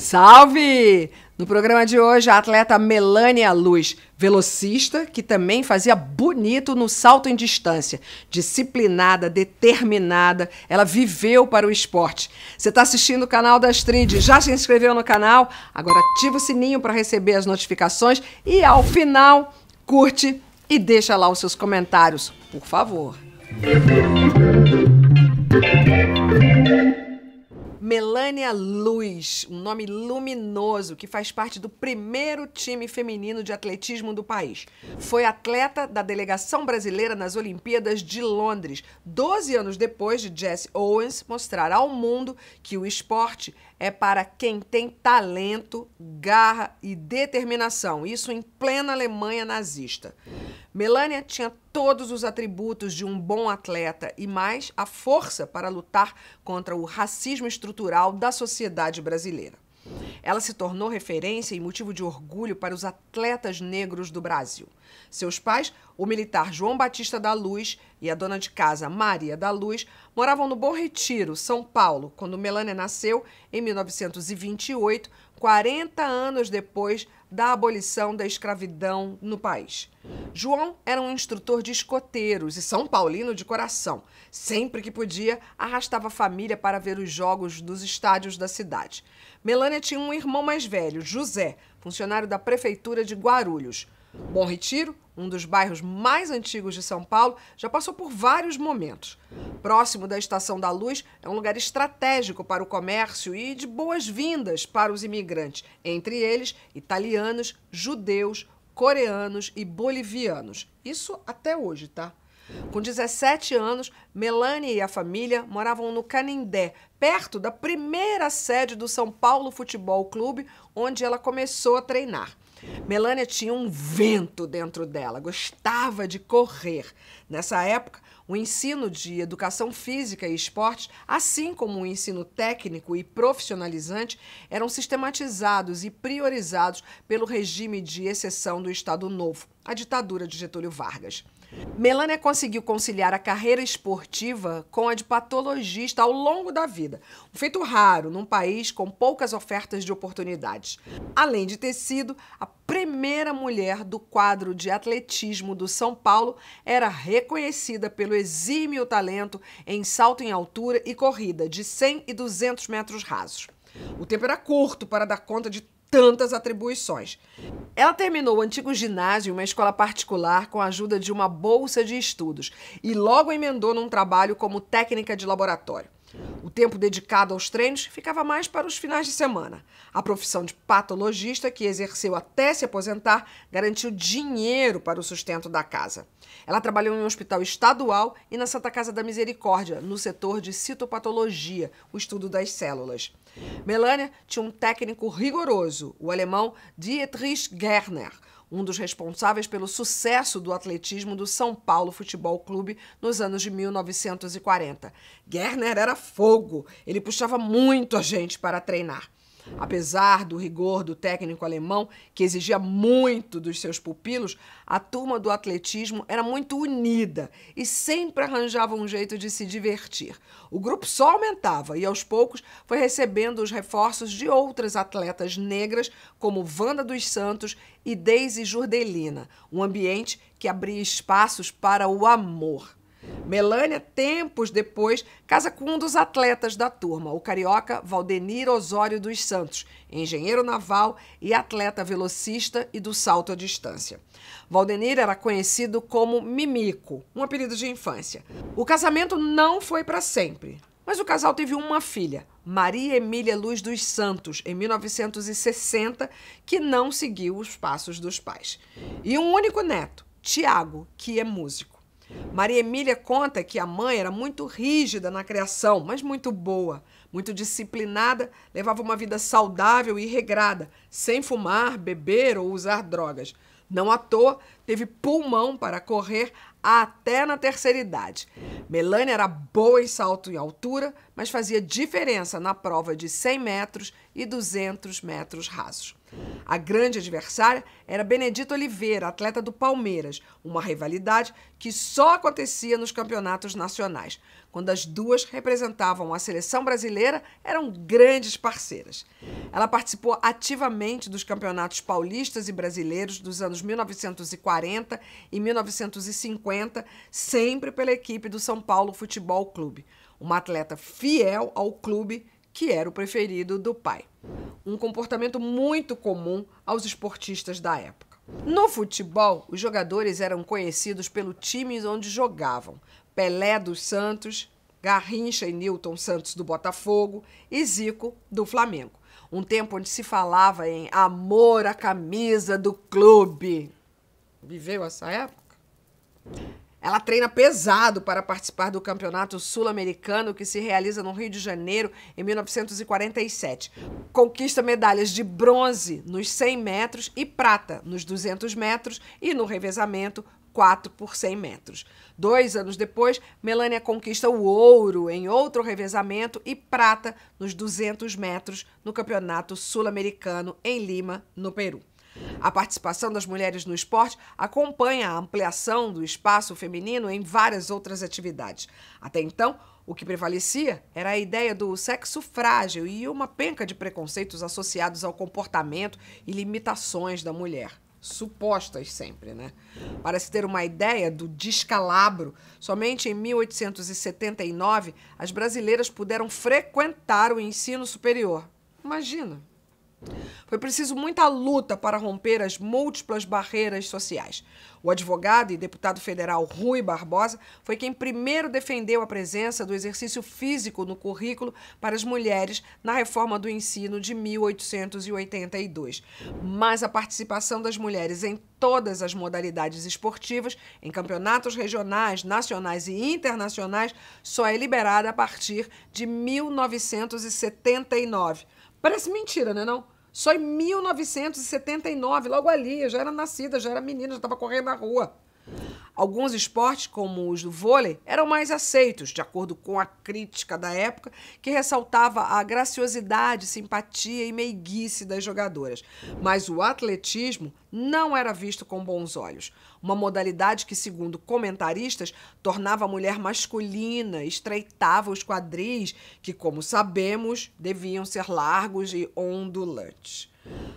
Salve! No programa de hoje, a atleta Melânia Luz, velocista, que também fazia bonito no salto em distância. Disciplinada, determinada, ela viveu para o esporte. Você está assistindo o canal da Astrid, já se inscreveu no canal? Agora ativa o sininho para receber as notificações e, ao final, curte e deixa lá os seus comentários, por favor. Melânia Luz, um nome luminoso que faz parte do primeiro time feminino de atletismo do país. Foi atleta da delegação brasileira nas Olimpíadas de Londres, 12 anos depois de Jesse Owens mostrar ao mundo que o esporte é para quem tem talento, garra e determinação, isso em plena Alemanha nazista. Melânia tinha todos os atributos de um bom atleta e mais a força para lutar contra o racismo estrutural da sociedade brasileira. Ela se tornou referência e motivo de orgulho para os atletas negros do Brasil. Seus pais, o militar João Batista da Luz e a dona de casa Maria da Luz, moravam no Bom Retiro, São Paulo, quando Melânia nasceu em 1928, 40 anos depois da abolição da escravidão no país. João era um instrutor de escoteiros e São Paulino de coração. Sempre que podia, arrastava a família para ver os jogos dos estádios da cidade. Melânia tinha um irmão mais velho, José, funcionário da prefeitura de Guarulhos. Bom Retiro, um dos bairros mais antigos de São Paulo, já passou por vários momentos. Próximo da Estação da Luz, é um lugar estratégico para o comércio e de boas-vindas para os imigrantes, entre eles italianos, judeus, coreanos e bolivianos. Isso até hoje, tá? Com 17 anos, Melânia e a família moravam no Canindé, perto da primeira sede do São Paulo Futebol Clube, onde ela começou a treinar. Melânia tinha um vento dentro dela, gostava de correr. Nessa época, o ensino de educação física e esportes, assim como o ensino técnico e profissionalizante, eram sistematizados e priorizados pelo regime de exceção do Estado Novo, a ditadura de Getúlio Vargas. Melânia conseguiu conciliar a carreira esportiva com a de patologista ao longo da vida, um feito raro num país com poucas ofertas de oportunidades. Além de ter sido a primeira mulher do quadro de atletismo do São Paulo, era reconhecida pelo exímio talento em salto em altura e corrida de 100 e 200 metros rasos. O tempo era curto para dar conta de tantas atribuições. Ela terminou o antigo ginásio em uma escola particular com a ajuda de uma bolsa de estudos e logo emendou num trabalho como técnica de laboratório. O tempo dedicado aos treinos ficava mais para os finais de semana. A profissão de patologista, que exerceu até se aposentar, garantiu dinheiro para o sustento da casa. Ela trabalhou em um hospital estadual e na Santa Casa da Misericórdia, no setor de citopatologia, o estudo das células. Melânia tinha um técnico rigoroso, o alemão Dietrich Gärtner, um dos responsáveis pelo sucesso do atletismo do São Paulo Futebol Clube nos anos de 1940. Gärtner era fogo, ele puxava muito a gente para treinar. Apesar do rigor do técnico alemão, que exigia muito dos seus pupilos, a turma do atletismo era muito unida e sempre arranjava um jeito de se divertir. O grupo só aumentava e, aos poucos, foi recebendo os reforços de outras atletas negras, como Wanda dos Santos e Deise Jordelina, um ambiente que abria espaços para o amor. Melânia, tempos depois, casa com um dos atletas da turma, o carioca Valdenir Osório dos Santos, engenheiro naval e atleta velocista e do salto à distância. Valdenir era conhecido como Mimico, um apelido de infância. O casamento não foi para sempre, mas o casal teve uma filha, Maria Emília Luz dos Santos, em 1960, que não seguiu os passos dos pais. E um único neto, Tiago, que é músico. Maria Emília conta que a mãe era muito rígida na criação, mas muito boa, muito disciplinada, levava uma vida saudável e regrada, sem fumar, beber ou usar drogas. Não à toa, teve pulmão para correr até na terceira idade. Melânia era boa em salto e altura, mas fazia diferença na prova de 100 metros e 200 metros rasos. A grande adversária era Benedita Oliveira, atleta do Palmeiras, uma rivalidade que só acontecia nos campeonatos nacionais. Quando as duas representavam a seleção brasileira, eram grandes parceiras. Ela participou ativamente dos campeonatos paulistas e brasileiros dos anos 1940 e 1950, sempre pela equipe do São Paulo Futebol Clube, uma atleta fiel ao clube que era o preferido do pai. Um comportamento muito comum aos esportistas da época. No futebol, os jogadores eram conhecidos pelo time onde jogavam. Pelé dos Santos, Garrincha e Nilton Santos do Botafogo e Zico do Flamengo. Um tempo onde se falava em amor à camisa do clube. Viveu essa época? Ela treina pesado para participar do Campeonato Sul-Americano que se realiza no Rio de Janeiro em 1947. Conquista medalhas de bronze nos 100 metros e prata nos 200 metros e no revezamento 4 por 100 metros. 2 anos depois, Melânia conquista o ouro em outro revezamento e prata nos 200 metros no Campeonato Sul-Americano em Lima, no Peru. A participação das mulheres no esporte acompanha a ampliação do espaço feminino em várias outras atividades. Até então, o que prevalecia era a ideia do sexo frágil e uma penca de preconceitos associados ao comportamento e limitações da mulher. Supostas sempre, né? Para se ter uma ideia do descalabro, somente em 1879 as brasileiras puderam frequentar o ensino superior. Imagina! Foi preciso muita luta para romper as múltiplas barreiras sociais. O advogado e deputado federal Rui Barbosa foi quem primeiro defendeu a presença do exercício físico no currículo para as mulheres na reforma do ensino de 1882. Mas a participação das mulheres em todas as modalidades esportivas, em campeonatos regionais, nacionais e internacionais, só é liberada a partir de 1979. Parece mentira, né, não? Só em 1979, logo ali, eu já era nascida, já era menina, já estava correndo na rua. Alguns esportes, como os do vôlei, eram mais aceitos, de acordo com a crítica da época, que ressaltava a graciosidade, simpatia e meiguice das jogadoras. Mas o atletismo não era visto com bons olhos. Uma modalidade que, segundo comentaristas, tornava a mulher masculina, estreitava os quadris, que, como sabemos, deviam ser largos e ondulantes.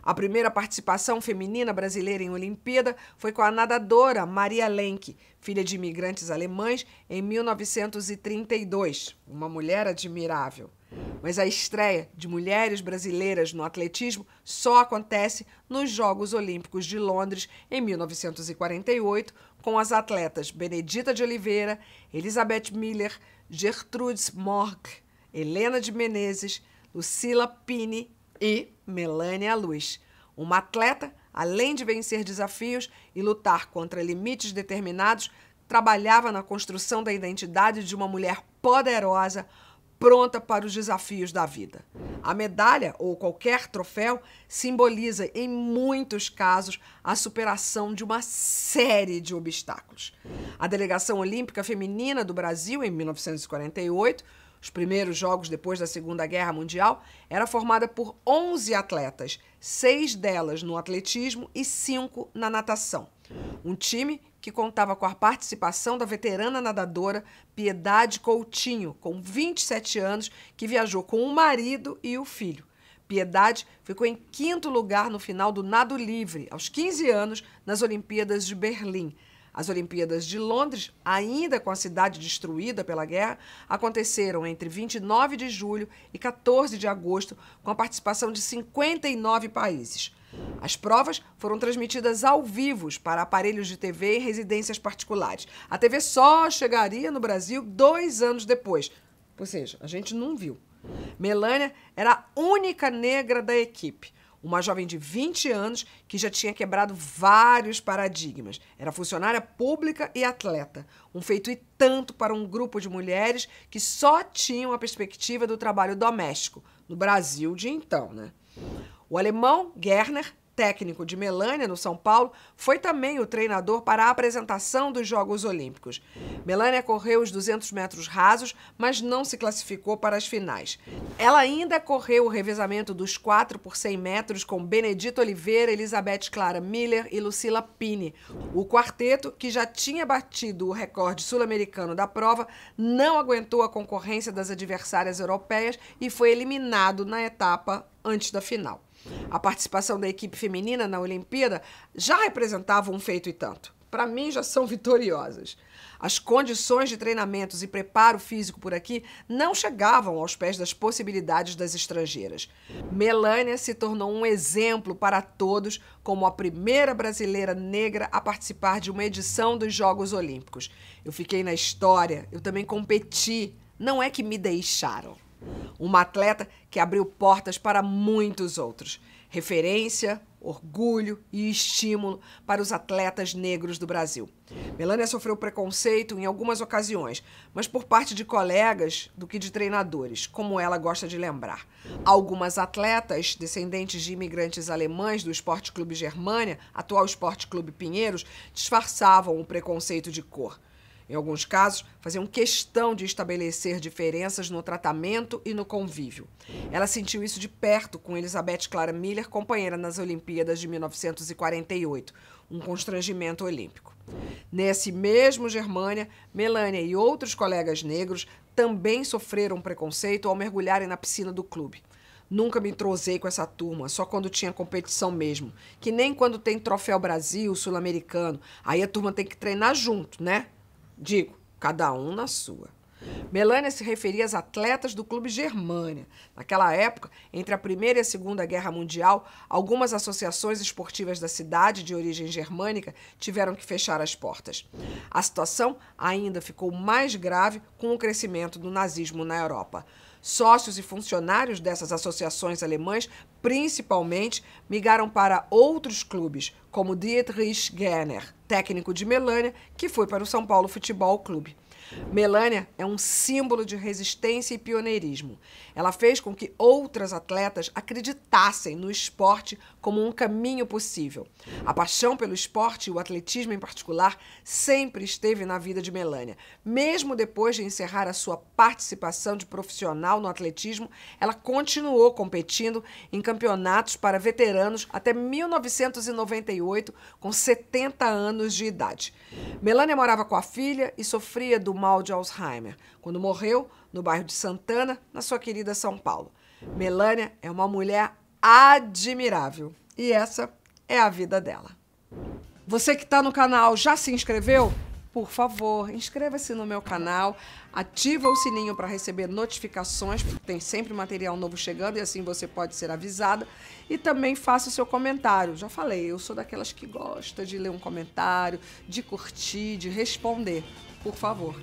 A primeira participação feminina brasileira em Olimpíada foi com a nadadora Maria Lenk, filha de imigrantes alemães, em 1932. Uma mulher admirável. Mas a estreia de mulheres brasileiras no atletismo só acontece nos Jogos Olímpicos de Londres, em 1948, com as atletas Benedita de Oliveira, Elizabeth Miller, Gertrudes Morg, Helena de Menezes, Lucila Pini e Melânia Luz. Uma atleta, além de vencer desafios e lutar contra limites determinados, trabalhava na construção da identidade de uma mulher poderosa, pronta para os desafios da vida. A medalha, ou qualquer troféu, simboliza, em muitos casos, a superação de uma série de obstáculos. A delegação olímpica feminina do Brasil, em 1948, os primeiros jogos depois da Segunda Guerra Mundial, era formada por 11 atletas, 6 delas no atletismo e 5 na natação. Um time que contava com a participação da veterana nadadora Piedade Coutinho, com 27 anos, que viajou com o marido e o filho. Piedade ficou em 5º lugar no final do nado livre, aos 15 anos, nas Olimpíadas de Berlim. As Olimpíadas de Londres, ainda com a cidade destruída pela guerra, aconteceram entre 29 de julho e 14 de agosto, com a participação de 59 países. As provas foram transmitidas ao vivo para aparelhos de TV e residências particulares. A TV só chegaria no Brasil 2 anos depois, ou seja, a gente não viu. Melânia era a única negra da equipe. Uma jovem de 20 anos que já tinha quebrado vários paradigmas. Era funcionária pública e atleta. Um feito e tanto para um grupo de mulheres que só tinham a perspectiva do trabalho doméstico. No Brasil de então, né? O alemão Gerner técnico de Melânia, no São Paulo, foi também o treinador para a apresentação dos Jogos Olímpicos. Melânia correu os 200 metros rasos, mas não se classificou para as finais. Ela ainda correu o revezamento dos 4 por 100 metros com Benedito Oliveira, Elizabeth Clara Miller e Lucila Pini. O quarteto, que já tinha batido o recorde sul-americano da prova, não aguentou a concorrência das adversárias europeias e foi eliminado na etapa antes da final. A participação da equipe feminina na Olimpíada já representava um feito e tanto. Para mim, já são vitoriosas. As condições de treinamentos e preparo físico por aqui não chegavam aos pés das possibilidades das estrangeiras. Melânia se tornou um exemplo para todos como a primeira brasileira negra a participar de uma edição dos Jogos Olímpicos. Eu fiquei na história, eu também competi, não é que me deixaram. Uma atleta que abriu portas para muitos outros. Referência, orgulho e estímulo para os atletas negros do Brasil. Melânia sofreu preconceito em algumas ocasiões, mas por parte de colegas do que de treinadores, como ela gosta de lembrar. Algumas atletas, descendentes de imigrantes alemães do Esporte Clube Germânia, atual Esporte Clube Pinheiros, disfarçavam o preconceito de cor. Em alguns casos, faziam questão de estabelecer diferenças no tratamento e no convívio. Ela sentiu isso de perto com Elizabeth Clara Miller, companheira nas Olimpíadas de 1948, um constrangimento olímpico. Nesse mesmo Germânia, Melânia e outros colegas negros também sofreram preconceito ao mergulharem na piscina do clube. Nunca me entrosei com essa turma, só quando tinha competição mesmo. Que nem quando tem Troféu Brasil, Sul-Americano. Aí a turma tem que treinar junto, né? Digo, cada um na sua. Melânia se referia às atletas do Clube Germânia. Naquela época, entre a Primeira e a Segunda Guerra Mundial, algumas associações esportivas da cidade de origem germânica tiveram que fechar as portas. A situação ainda ficou mais grave com o crescimento do nazismo na Europa. Sócios e funcionários dessas associações alemãs, principalmente, migraram para outros clubes, como Dietrich Gärtner, técnico de Melânia, que foi para o São Paulo Futebol Clube. Melânia é um símbolo de resistência e pioneirismo. Ela fez com que outras atletas acreditassem no esporte como um caminho possível. A paixão pelo esporte e o atletismo em particular sempre esteve na vida de Melânia. Mesmo depois de encerrar a sua participação de profissional no atletismo, ela continuou competindo em campeonatos para veteranos até 1998, com 70 anos de idade. Melânia morava com a filha e sofria do mal de Alzheimer, quando morreu no bairro de Santana, na sua querida São Paulo. Melânia é uma mulher admirável e essa é a vida dela. Você que está no canal já se inscreveu? Por favor, inscreva-se no meu canal, ativa o sininho para receber notificações, porque tem sempre material novo chegando e assim você pode ser avisada. E também faça o seu comentário. Já falei, eu sou daquelas que gosta de ler um comentário, de curtir, de responder. Por favor.